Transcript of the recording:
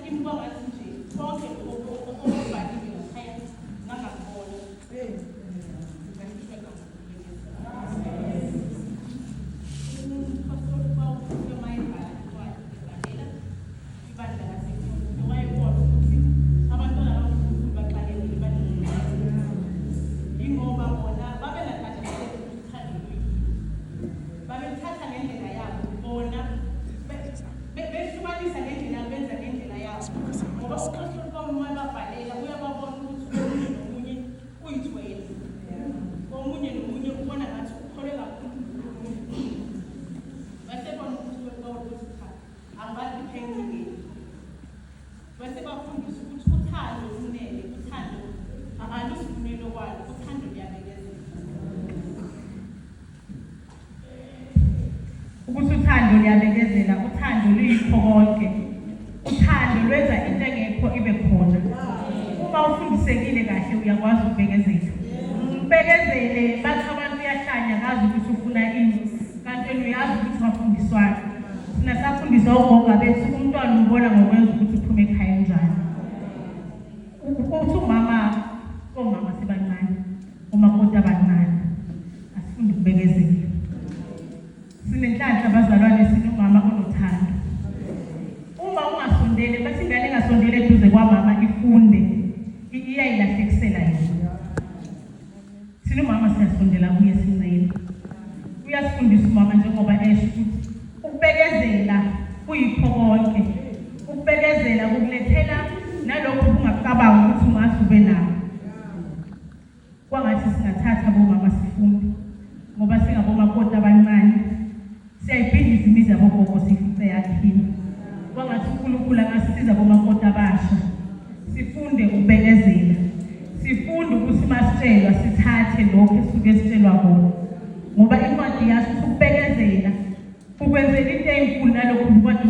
imbuka ngathi nje konke okubhaliwe laphaya ngangakubona. Uthando liyabekezela, uthando luyikho konke. Uthando lwenza into engekho ibe khona. Uma ufundisekile kahle uyakwazi ukubekezela. Ubekezele bathi abantu uyahlanya ngazi ukuthi ufuna ini, kanti uyazi ukuthi wafundiswana. Sina safundiswa ugogo bethu umntwana ubona ngokwenza ukuthi uphume ekhaya njani. Uthi omama sebancane, umakoti abancane asifunde ukubekezela. Sinenhlanhla abazalwane sinomama onothando. Uma ungasondele bathi ingane engasondele eduze kwamama ifunde iyayilahlekisela yona. Sinomama siyasondela kuye sincela. Uyasifundisa umama njengoba esho ukuthi ukubekezela kuyikho konke. Ukubekezela kukulethela nalokho ungacabanga ukuthi ungaze ube nakho. Kwangathi singathatha bomama sifunde ngoba singabomakoti abancane. Siyayibhidliza imizi yabogogo sifice yakhini. Kwangathi uNkulunkulu angasisiza bomakoti abasha. Sifunde ukubekezela. Sifunde ukuthi masitshelwa sithathe lokho esuke sitshelwa khona. Ngoba incwadi yasho ukuthi ukubekezela ukwenzela into enkulu nalokho ukwathi